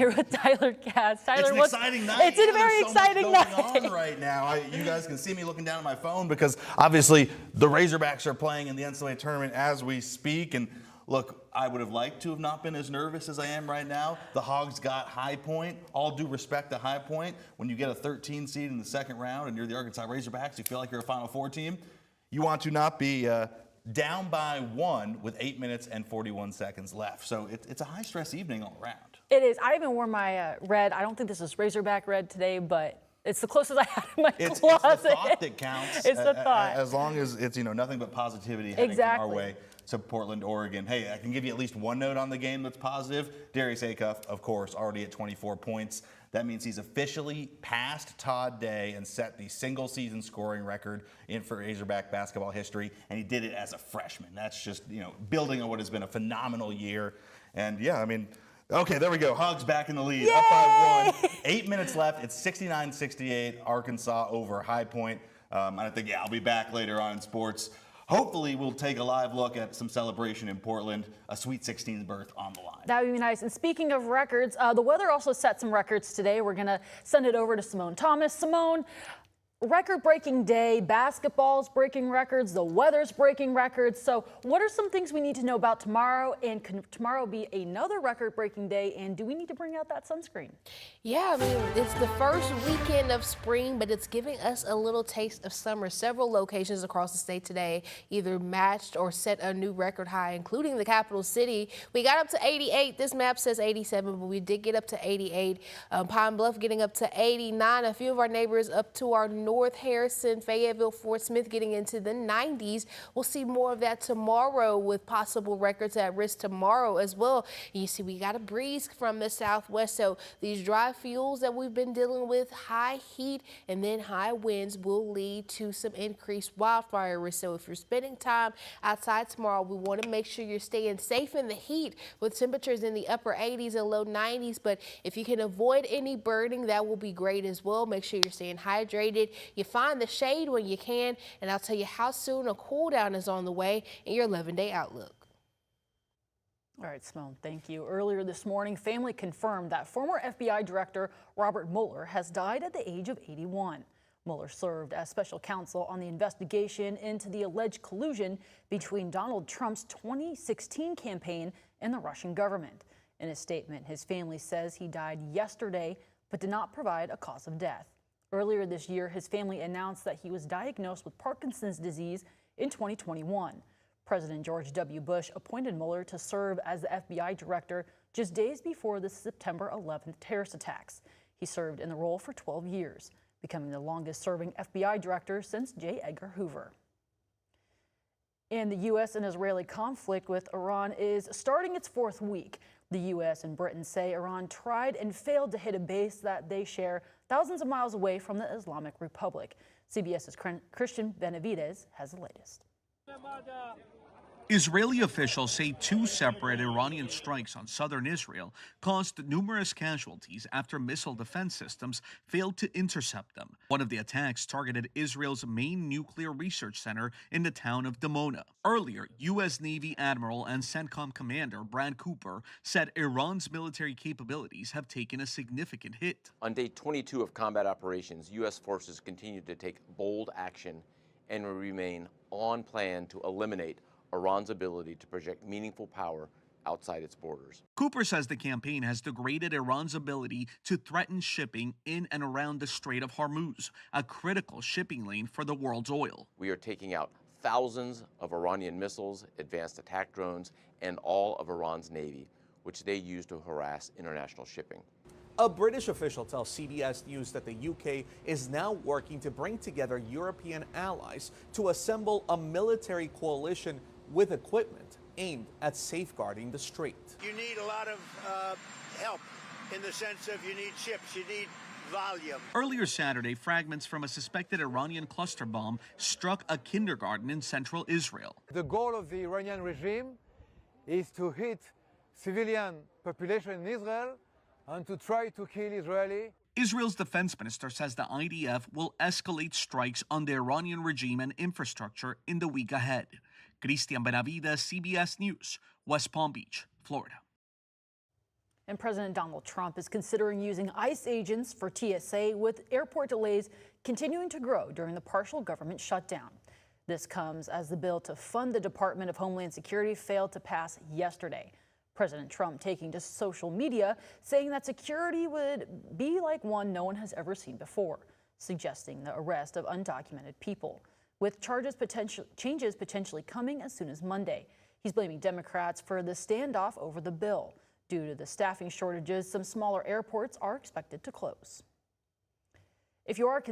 Here with Tyler Katz. Tyler, it's an exciting night. It's a very exciting night. There's so much going on right now. You guys can see me looking down at my phone because obviously the Razorbacks are playing in the NCAA tournament as we speak. And look, I would have liked to have not been as nervous as I am right now. The Hogs got High Point. All due respect to High Point. When you get a 13 seed in the second round and you're the Arkansas Razorbacks, you feel like you're a Final Four team. You want to not be down by 1 with 8 minutes and 41 seconds left. So it's a high-stress evening all around. It is. I even wore my red. I don't think this is Razorback red today, but it's the closest I had in my closet. It's the thought that counts. It's the thought. As long as it's nothing but positivity heading exactly. our way to Portland, Oregon. Hey, I can give you at least one note on the game that's positive. Darius Acuff, of course, already at 24 points. That means he's officially passed Todd Day and set the single-season scoring record for Razorback basketball history, and he did it as a freshman. That's just, building on what has been a phenomenal year. And, yeah, I mean, okay, there we go. Hogs back in the lead, Yay! up by 1. 8 minutes left. It's 69-68, Arkansas over High Point. I think, I'll be back later on in sports. Hopefully, we'll take a live look at some celebration in Portland, a Sweet 16 berth on the line. That would be nice. And speaking of records, the weather also set some records today. We're going to send it over to Simone Thomas. Simone, record-breaking day, basketball's breaking records, the weather's breaking records. So what are some things we need to know about tomorrow? And can tomorrow be another record-breaking day? And do we need to bring out that sunscreen? Yeah, I mean, it's the first weekend of spring, but it's giving us a little taste of summer. Several locations across the state today either matched or set a new record high, including the capital city. We got up to 88. This map says 87, but we did get up to 88. Pine Bluff getting up to 89. A few of our neighbors up to our north, Harrison, Fayetteville, Fort Smith getting into the 90s. We'll see more of that tomorrow with possible records at risk tomorrow as well. You see, we got a breeze from the southwest, so these dry fuels that we've been dealing with, high heat and then high winds will lead to some increased wildfire risk. So if you're spending time outside tomorrow, we want to make sure you're staying safe in the heat with temperatures in the upper 80s and low 90s. But if you can avoid any burning, that will be great as well. Make sure you're staying hydrated. You find the shade when you can, and I'll tell you how soon a cool down is on the way in your 11-day outlook. All right, Simone, thank you. Earlier this morning, family confirmed that former FBI Director Robert Mueller has died at the age of 81. Mueller served as special counsel on the investigation into the alleged collusion between Donald Trump's 2016 campaign and the Russian government. In a statement, his family says he died yesterday, but did not provide a cause of death. Earlier this year, his family announced that he was diagnosed with Parkinson's disease in 2021. President George W. Bush appointed Mueller to serve as the FBI director just days before the September 11th terrorist attacks. He served in the role for 12 years, becoming the longest-serving FBI director since J. Edgar Hoover. And the U.S. and Israeli conflict with Iran is starting its 4th week. The U.S. and Britain say Iran tried and failed to hit a base that they share thousands of miles away from the Islamic Republic. CBS's Christian Benavides has the latest. Israeli officials say 2 separate Iranian strikes on southern Israel caused numerous casualties after missile defense systems failed to intercept them. One of the attacks targeted Israel's main nuclear research center in the town of Dimona. Earlier, U.S. Navy Admiral and CENTCOM Commander Brad Cooper said Iran's military capabilities have taken a significant hit. On day 22 of combat operations, U.S. forces continue to take bold action and remain on plan to eliminate Iran's ability to project meaningful power outside its borders. Cooper says the campaign has degraded Iran's ability to threaten shipping in and around the Strait of Hormuz, a critical shipping lane for the world's oil. We are taking out thousands of Iranian missiles, advanced attack drones, and all of Iran's navy, which they use to harass international shipping. A British official tells CBS News that the UK is now working to bring together European allies to assemble a military coalition with equipment aimed at safeguarding the strait. You need a lot of help in the sense of you need ships, you need volume. Earlier Saturday, fragments from a suspected Iranian cluster bomb struck a kindergarten in central Israel. The goal of the Iranian regime is to hit civilian population in Israel and to try to kill Israeli. Israel's defense minister says the IDF will escalate strikes on the Iranian regime and infrastructure in the week ahead. Christian Benavides, CBS News, West Palm Beach, Florida. And President Donald Trump is considering using ICE agents for TSA, with airport delays continuing to grow during the partial government shutdown. This comes as the bill to fund the Department of Homeland Security failed to pass yesterday. President Trump taking to social media, saying that security would be like one no one has ever seen before, suggesting the arrest of undocumented people, with changes potentially coming as soon as Monday. He's blaming Democrats for the standoff over the bill. Due to the staffing shortages, some smaller airports are expected to close. If you are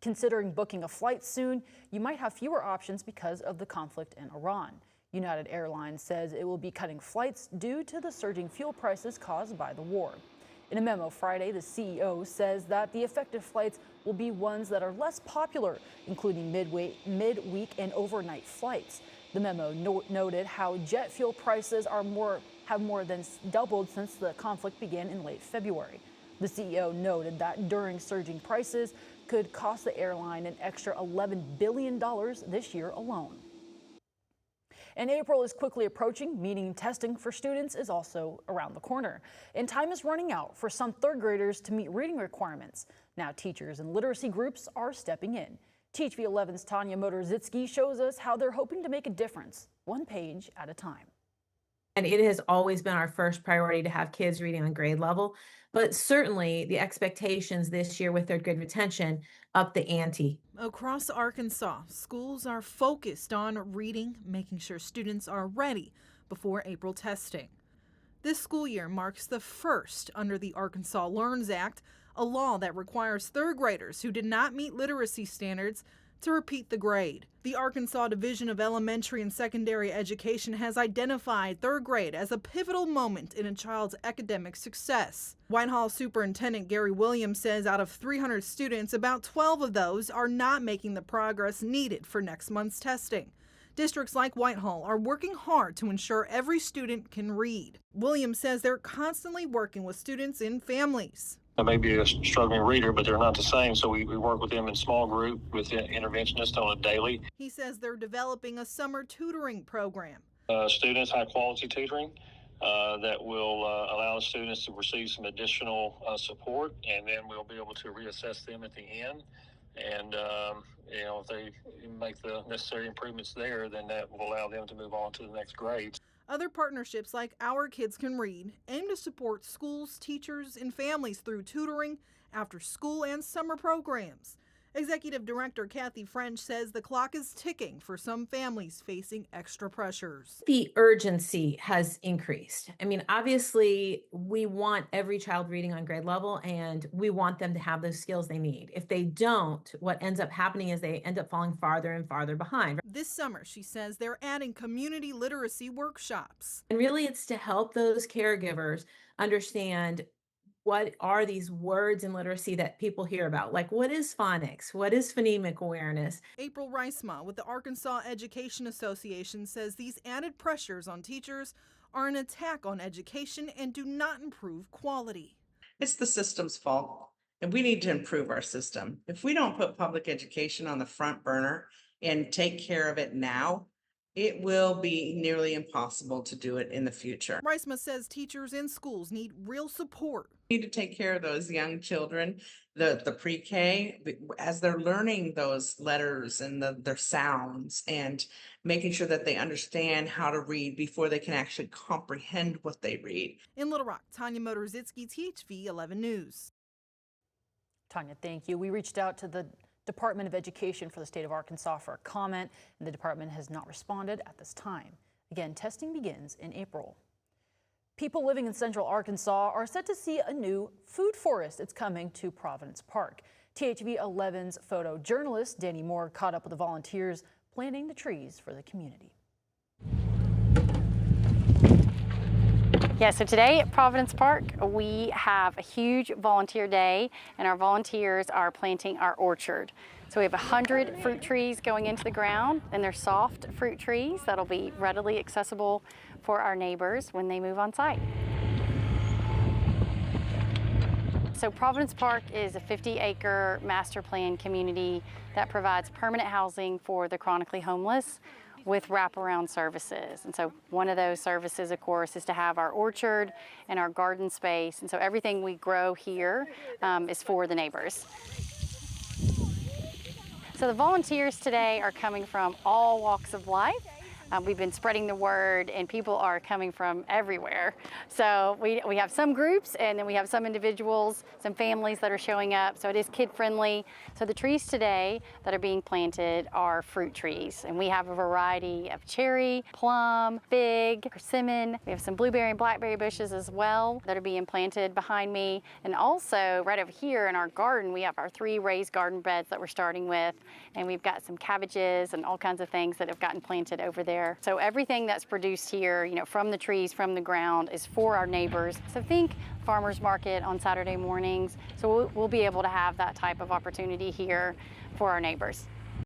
considering booking a flight soon, you might have fewer options because of the conflict in Iran. United Airlines says it will be cutting flights due to the surging fuel prices caused by the war. In a memo Friday, the CEO says that the affected flights will be ones that are less popular, including midweek and overnight flights. The memo noted how jet fuel prices have more than doubled since the conflict began in late February. The CEO noted that during surging prices could cost the airline an extra $11 billion this year alone. And April is quickly approaching, meaning testing for students is also around the corner. And time is running out for some third graders to meet reading requirements. Now teachers and literacy groups are stepping in. THV 11's Tanya Motorzitsky shows us how they're hoping to make a difference, one page at a time. And it has always been our first priority to have kids reading on grade level, but certainly the expectations this year with third grade retention up the ante. Across Arkansas, schools are focused on reading, making sure students are ready before April testing. This school year marks the first under the Arkansas Learns Act, a law that requires third graders who did not meet literacy standards to repeat the grade. The Arkansas Division of Elementary and Secondary Education has identified third grade as a pivotal moment in a child's academic success. Whitehall Superintendent Gary Williams says out of 300 students, about 12 of those are not making the progress needed for next month's testing. Districts like Whitehall are working hard to ensure every student can read. Williams says they're constantly working with students and families. They may be a struggling reader, but they're not the same, so we work with them in small group with interventionists on a daily. He says they're developing a summer tutoring program. Students, high-quality tutoring that will allow students to receive some additional support, and then we'll be able to reassess them at the end. And, if they make the necessary improvements there, then that will allow them to move on to the next grade. Other partnerships like Our Kids Can Read aim to support schools, teachers, and families through tutoring, after school, and summer programs. Executive Director Kathy French says the clock is ticking for some families facing extra pressures. The urgency has increased. I mean, obviously, we want every child reading on grade level, and we want them to have those skills they need. If they don't, what ends up happening is they end up falling farther and farther behind. This summer, she says they're adding community literacy workshops. And really, it's to help those caregivers understand what are these words in literacy that people hear about? Like, what is phonics? What is phonemic awareness? April Reisma with the Arkansas Education Association says these added pressures on teachers are an attack on education and do not improve quality. It's the system's fault, and we need to improve our system. If we don't put public education on the front burner and take care of it now, it will be nearly impossible to do it in the future. Reisma says teachers in schools need real support. We need to take care of those young children, the pre-K, as they're learning those letters and their sounds, and making sure that they understand how to read before they can actually comprehend what they read. In Little Rock, Tanya Motorzitsky, THV 11 News. Tanya, thank you. We reached out to the Department of Education for the state of Arkansas for a comment, and the department has not responded at this time. Again, testing begins in April. People living in central Arkansas are set to see a new food forest. It's coming to Providence Park. THV 11's photojournalist Danny Moore caught up with the volunteers planting the trees for the community. Yeah, so today at Providence Park, we have a huge volunteer day, and our volunteers are planting our orchard. So we have 100 fruit trees going into the ground, and they're soft fruit trees that'll be readily accessible for our neighbors when they move on site. So Providence Park is a 50-acre master plan community that provides permanent housing for the chronically homeless. with wraparound services. And so one of those services, of course, is to have our orchard and our garden space. And so everything we grow here is for the neighbors. So the volunteers today are coming from all walks of life. We've been spreading the word and people are coming from everywhere. So we have some groups and then we have some individuals, some families that are showing up. So it is kid friendly. So the trees today that are being planted are fruit trees. And we have a variety of cherry, plum, fig, persimmon. We have some blueberry and blackberry bushes as well that are being planted behind me. And also right over here in our garden, we have our 3 raised garden beds that we're starting with. And we've got some cabbages and all kinds of things that have gotten planted over there. So everything that's produced here, from the trees, from the ground, is for our neighbors. So think farmers market on Saturday mornings. So we'll be able to have that type of opportunity here for our neighbors.